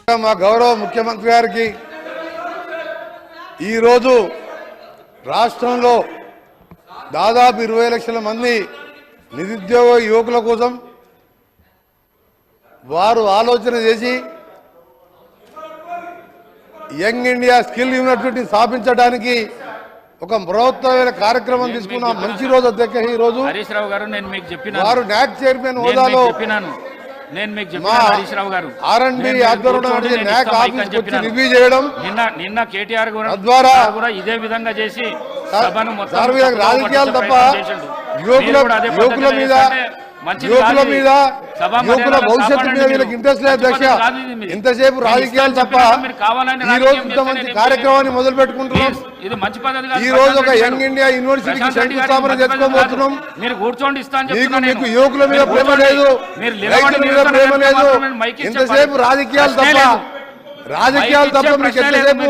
మా గౌరవ ముఖ్యమంత్రి గారికి ఈరోజు రాష్ట్రంలో దాదాపు 20 లక్షల మంది నిరుద్యోగ యువకుల కోసం వారు ఆలోచన చేసి యంగ్ ఇండియా స్కిల్ యూనివర్సిటీ స్థాపించడానికి ఒక బృహత్తమైన కార్యక్రమం తీసుకున్న మంచి రోజు అధ్యక్ష ఈ రోజు హరీష్ రావు గారు నేను మీకు చెప్పినా వారు నాక్ చైర్మన్ హోదాలో నేను మీకు చెప్పినా హరీష్ రావు గారు ఆర్ఎండ్బి ఆధ్వర్యంలో నాక్ ఆఫీస్ వచ్చి రివ్యూ చేయడం నిన్న కేటీఆర్ ద్వారా కూడా ఇదే విధంగా చేసి సభను మొత్తం రాజకీయాలు తప్ప యువకుల మీద యువకుల భవిష్యత్తు మీద వీళ్ళకి ఇంట్రెస్ట్ లేదు అధ్యక్ష. ఇంతసేపు రాజకీయాలు తప్ప ఈ రోజు ఇంత మంచి కార్యక్రమాన్ని మొదలు పెట్టుకుంటున్నాం. ఈ రోజు ఒక యంగ్ ఇండియా యూనివర్సిటీకి శంకుస్థాపన చేసుకోబోతున్నాం. మీకు యువకుల మీద ప్రేమ లేదు, రైతుల మీద ప్రేమ లేదు. ఇంతసేపు రాజకీయాలు తప్ప మీకు ఎంతసేపు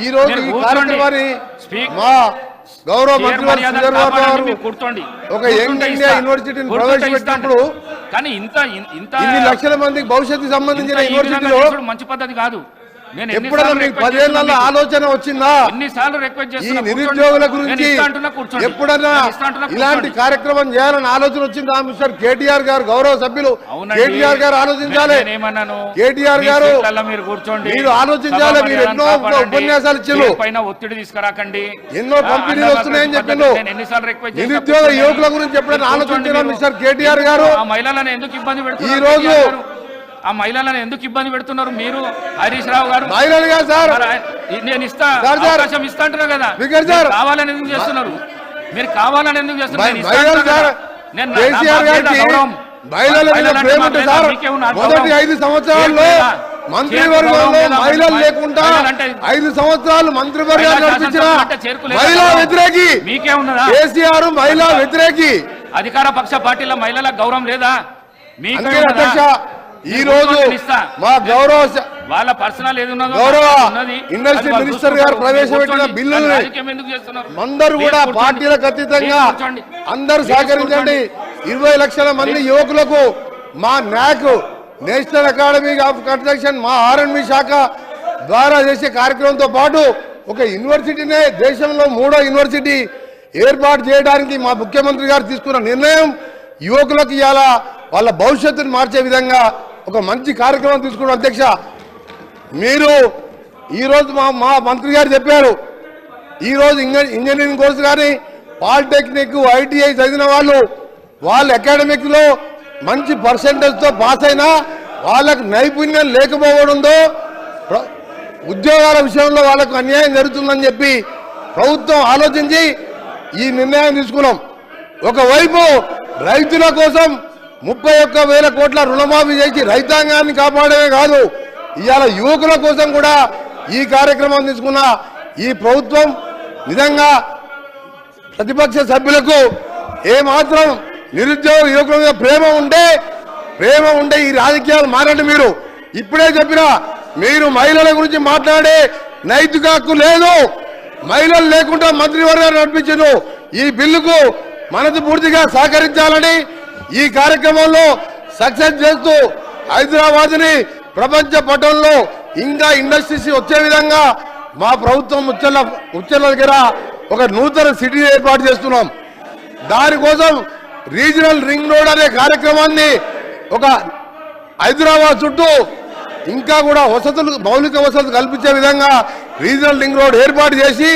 ఈ రోజు ఈ కార్యక్రమాన్ని మా గౌరవ మంత్రి ఒక యంగ్ ఇండియా యూనివర్సిటీని ప్రవేశపెట్టినప్పుడు కానీ ఇన్ని లక్షల మందికి భవిష్యత్తుకు సంబంధించిన యూనివర్సిటీలో మంచి పద్ధతి కాదు. ఎప్పుడైనా మీకు 10 ఏళ్లలో ఆలోచన వచ్చిందా ఈ నిరుద్యోగుల గురించి ఎప్పుడన్నా ఇలాంటి కార్యక్రమం చేయాలని ఆలోచన వచ్చిందా? మిస్టర్ కేటీఆర్ గారు గౌరవ సభ్యులు కేటీఆర్ గారు ఆలోచించాలి. కేటీఆర్ గారు మీరు ఆలోచించాలి. మీరు ఎన్నో ఉపన్యాసాలు ఇచ్చారు, ఒత్తిడి తీసుకురాకండి, ఎన్నో కంపెనీలు వస్తున్నాయని చెప్పిండు. నిరుద్యోగ యువకుల గురించి ఎప్పుడైనా ఆలోచించారా మిస్టర్ కేటీఆర్ గారు? మహిళలను ఎందుకు ఇబ్బంది పెడుతున్నారు? ఈ రోజు ఆ మహిళలను ఎందుకు ఇబ్బంది పెడుతున్నారు మీరు? హరీష్ రావు గారు నేను అవకాశం ఇస్తా అంటున్నా కదా, కావాలని ఎందుకు చేస్తున్నారు? మీరు కావాలని ఎందుకు చేస్తున్నారు? మొదటి 5 సంవత్సరాల్లో మంత్రివర్గంలో మహిళలు లేకుండా 5 సంవత్సరాలు మంత్రివర్గాలు నడిపించిన మహిళా వ్యతిరేకి మీకే ఉన్నదా? కేసీఆర్ మహిళా వ్యతిరేకి. అధికార పక్ష పార్టీల మహిళలకు గౌరవం లేదా? మీకే అధ్యక్ష ఈ రోజు మా గౌరవ వాళ్ళ పర్సనల్ గౌరవ ఇండస్ట్రీ మినిస్టర్ గారు ప్రవేశపెట్టిన బిల్లులు అందరూ కూడా పార్టీలకు అతీతంగా అందరూ సహకరించండి. 20 లక్షల మంది యువకులకు మా నాక్ నేషనల్ అకాడమీ ఆఫ్ కన్స్ట్రక్షన్ మా ఆర్ఎండ్బి శాఖ ద్వారా చేసే కార్యక్రమంతో పాటు ఒక యూనివర్సిటీనే దేశంలో 3వ యూనివర్సిటీ ఏర్పాటు చేయడానికి మా ముఖ్యమంత్రి గారు తీసుకున్న నిర్ణయం యువకులకు ఇవాళ వాళ్ళ భవిష్యత్తును మార్చే విధంగా ఒక మంచి కార్యక్రమం తీసుకున్న అధ్యక్ష. మీరు ఈరోజు మా మంత్రి గారు చెప్పారు, ఈరోజు ఇంజనీరింగ్ కోర్సు కానీ పాలిటెక్నిక్ ఐటీఐ చదివిన వాళ్ళు అకాడమిక్లో మంచి పర్సెంటేజ్తో పాస్ అయినా వాళ్ళకు నైపుణ్యం లేకపోవడంతో ఉద్యోగాల విషయంలో వాళ్ళకు అన్యాయం జరుగుతుందని చెప్పి ప్రభుత్వం ఆలోచించి ఈ నిర్ణయం తీసుకున్నాం. ఒకవైపు రైతుల కోసం 31,000 కోట్ల రుణమాఫీ చేసి రైతాంగాన్ని కాపాడమే కాదు, ఇవాళ యువకుల కోసం కూడా ఈ కార్యక్రమం తీసుకున్న ఈ ప్రభుత్వం నిజంగా ప్రతిపక్ష సభ్యులకు ఏమాత్రం నిరుద్యోగ యువకుల మీద ప్రేమ ఉంటే ఈ రాజకీయాలు మారండి. మీరు ఇప్పుడే చెప్పినా మీరు మహిళల గురించి మాట్లాడే నైతిక హక్కు లేదు. మహిళలు లేకుండా మంత్రివర్గాన్ని నడిపించారు. ఈ బిల్లుకు మనసు పూర్తిగా సహకరించాలని ఈ కార్యక్రమంలో సక్సెస్ చేస్తూ హైదరాబాద్ని ప్రపంచ పటంలో ఇంకా ఇండస్ట్రీస్ వచ్చే విధంగా మా ప్రభుత్వం ఉచ్చల దగ్గర ఒక నూతన సిటీ ఏర్పాటు చేస్తున్నాం. దానికోసం రీజనల్ రింగ్ రోడ్ అనే కార్యక్రమాన్ని ఒక హైదరాబాద్ చుట్టూ ఇంకా కూడా మౌలిక వసతులు కల్పించే విధంగా రీజనల్ రింగ్ రోడ్ ఏర్పాటు చేసి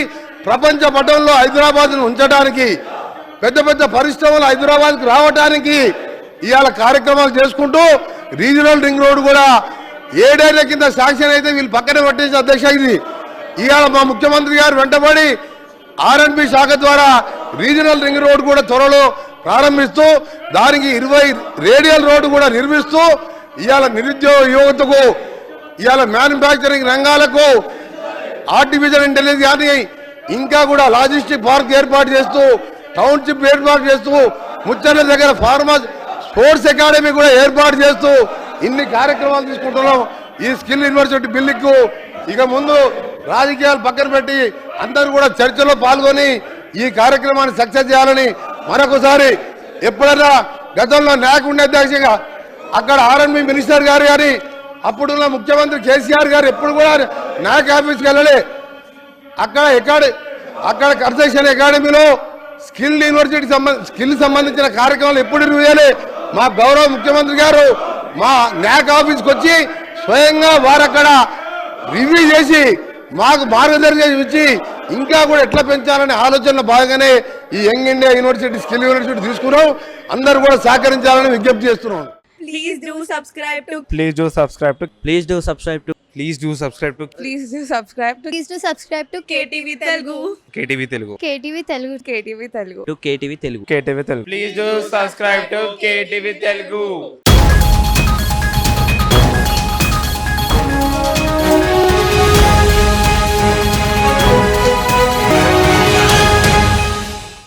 ప్రపంచ పటంలో హైదరాబాద్ను ఉంచడానికి, పెద్ద పెద్ద పరిశ్రమలు హైదరాబాద్కి రావడానికి ఇవాళ కార్యక్రమాలు చేసుకుంటూ రీజనల్ రింగ్ రోడ్ కూడా 7 ఏళ్ల కింద శాంక్షన్ అయితే వీళ్ళు పక్కనే పట్టేసి అధ్యక్ష ఇది ఇవాళ మా ముఖ్యమంత్రి గారు వెంటబడి ఆర్ఎండ్బి శాఖ ద్వారా రీజనల్ రింగ్ రోడ్ కూడా త్వరలో ప్రారంభిస్తూ దానికి 20 రేడియల్ రోడ్డు కూడా నిర్మిస్తూ ఇవాళ నిరుద్యోగ యువతకు ఇవాళ మ్యానుఫ్యాక్చరింగ్ రంగాలకు ఆర్టిఫిషియల్ ఇంటెలిజెన్స్ కానీ ఇంకా కూడా లాజిస్టిక్ పార్క్ ఏర్పాటు చేస్తూ టౌన్షిప్ ఏర్పాటు చేస్తూ ముచ్చర్ల దగ్గర ఫార్మా స్పోర్ట్స్ అకాడమీ కూడా ఏర్పాటు చేస్తూ ఇన్ని కార్యక్రమాలు తీసుకుంటున్నాం. ఈ స్కిల్ యూనివర్సిటీ బిల్లుకు ఇక ముందు రాజకీయాలు పక్కన పెట్టి అందరూ కూడా చర్చలో పాల్గొని ఈ కార్యక్రమాన్ని సక్సెస్ చేయాలని మరొకసారి ఎప్పుడైనా గతంలో నాక్ ఉండే అధ్యక్షంగా అక్కడ ఆర్ఎండ్బి మినిస్టర్ గారు కానీ అప్పుడున్న ముఖ్యమంత్రి కేసీఆర్ గారు ఎప్పుడు కూడా నాక్ ఆఫీస్కి వెళ్ళలే. అక్కడ కన్స్ట్రక్షన్ అకాడమీలో స్కిల్ యూనివర్సిటీ సంబంధించిన కార్యక్రమాలు ఎప్పుడు చేయాలి. మా గౌరవ ముఖ్యమంత్రి గారు మా నాక్ ఆఫీస్కి వచ్చి స్వయంగా వారు అక్కడ రివ్యూ చేసి మాకు మార్గదర్శనం ఇచ్చి ఇంకా కూడా ఎట్లా పెంచాలనే ఆలోచనలో భాగంగానే ఈ young India university skill university తీసుకున్నాం. అందరూ కూడా సహకరించాలని విజ్ఞప్తి చేస్తున్నాం. Please do subscribe to Please do subscribe to Please do subscribe to Please do subscribe to Please do subscribe to Please do subscribe to KTV Telugu. KTV Telugu. KTV Telugu. KTV Telugu. to KTV Telugu. KTV Telugu. Please do subscribe to KTV Telugu.